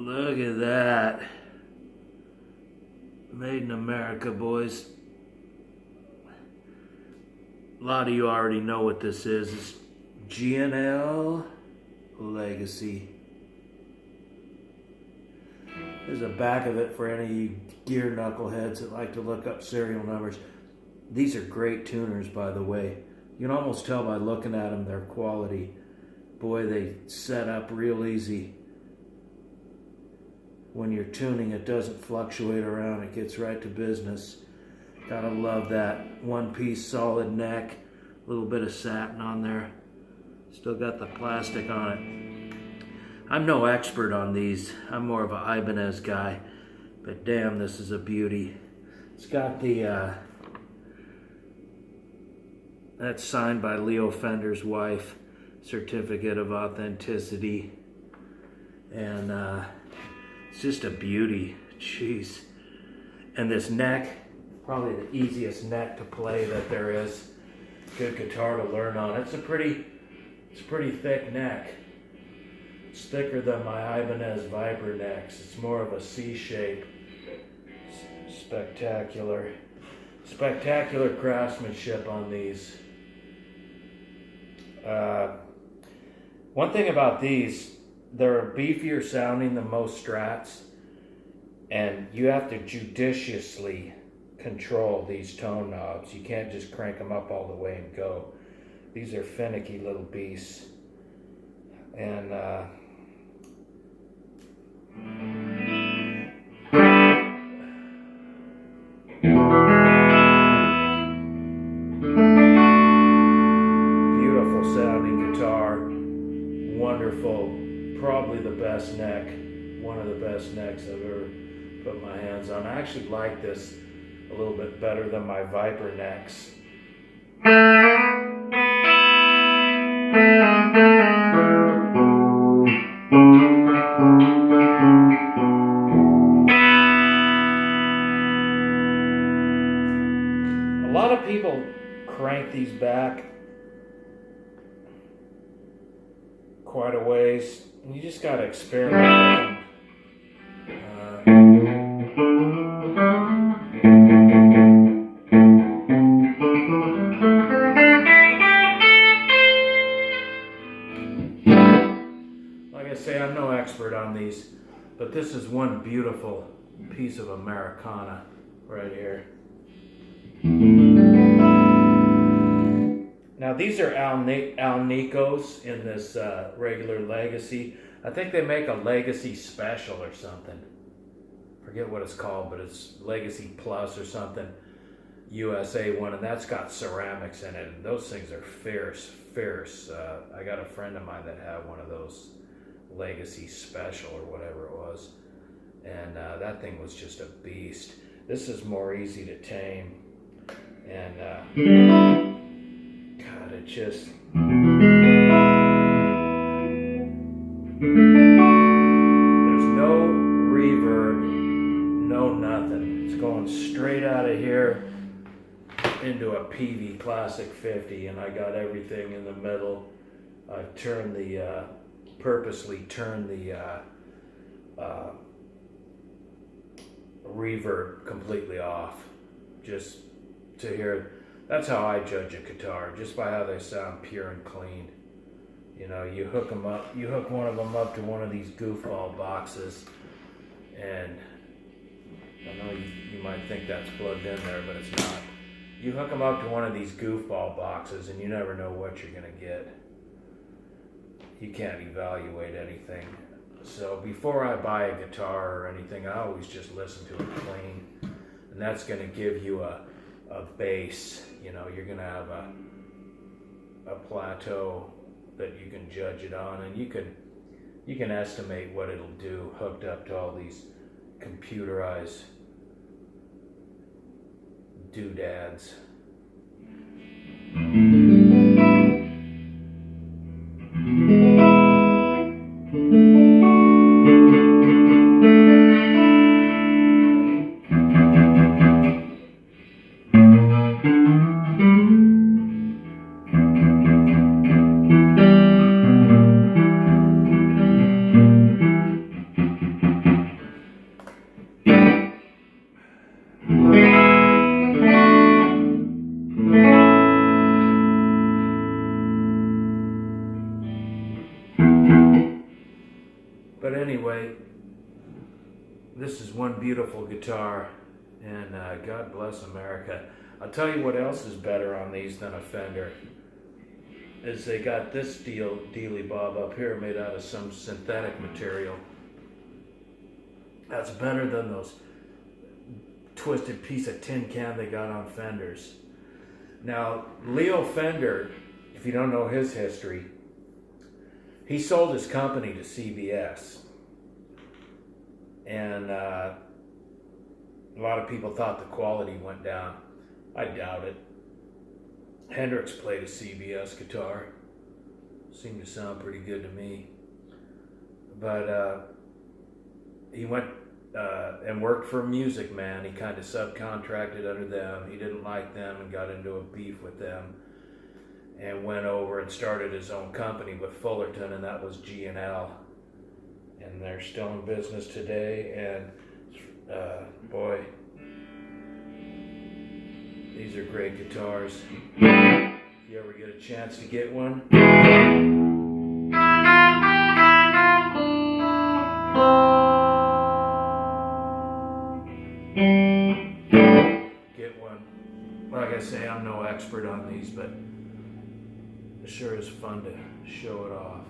Look at that. Made in America, boys. A lot of you already know what this is. It's G&L Legacy. There's a back of it for any of you gear knuckleheads that like to look up serial numbers. These are great tuners, by the way. You can almost tell by looking at them their quality. Boy, they set up real easy. When you're tuning, it doesn't fluctuate around. It gets right to business. Gotta love that one-piece solid neck. A little bit of satin on there. Still got the plastic on it. I'm no expert on these. I'm more of an Ibanez guy. But damn, this is a beauty. It's got the... that's signed by Leo Fender's wife. Certificate of authenticity. And it's just a beauty. Jeez. And this neck, probably the easiest neck to play that there is. Good guitar to learn on. It's a pretty thick neck. It's thicker than my Ibanez Viper necks. It's more of a C shape. Spectacular. Spectacular craftsmanship on these. One thing about these, they're beefier sounding than most Strats, and you have to judiciously control these tone knobs. You can't just crank them up all the way and go. These are finicky little beasts. And beautiful sounding guitar. Wonderful. Probably the best neck. One of the best necks I've ever put my hands on. I actually like this a little bit better than my Viper necks. A lot of people crank these back quite a ways. You just gotta experiment with them. Like I say, I'm no expert on these, but this is one beautiful piece of Americana right here. Now these are Alnicos in this regular Legacy. I think they make a Legacy Special or something. Forget what it's called, but it's Legacy Plus or something. USA one, and that's got ceramics in it. And those things are fierce. I got a friend of mine that had one of those Legacy Special or whatever it was. And that thing was just a beast. This is more easy to tame. And God, it just... There's no reverb, no nothing. It's going straight out of here into a Peavey Classic 50, and I got everything in the middle. I've turned the, purposely turned the reverb completely off, just to hear. That's how I judge a guitar, just by how they sound pure and clean. You know, you hook them up, you hook one of them up to one of these goofball boxes, and I know you might think that's plugged in there, but it's not. You hook them up to one of these goofball boxes, and you never know what you're gonna get. You can't evaluate anything. So before I buy a guitar or anything, I always just listen to it clean, and that's gonna give you a base. You know, you're gonna have a plateau that you can judge it on, and you can estimate what it'll do hooked up to all these computerized doodads. But anyway, this is one beautiful guitar, and God bless America. I'll tell you what else is better on these than a Fender. Is they got this dealy bob up here made out of some synthetic material. That's better than those twisted piece of tin can they got on Fenders. Now, Leo Fender, if you don't know his history, he sold his company to CBS. And a lot of people thought the quality went down. I doubt it. Hendrix played a CBS guitar. Seemed to sound pretty good to me. But he went and worked for Music Man. He kind of subcontracted under them. He didn't like them and got into a beef with them, and went over and started his own company with Fullerton, and that was G&L. And they're still in business today, and boy, these are great guitars. If you ever get a chance to get one, get one. Like I say, I'm no expert on these, but it sure is fun to show it off.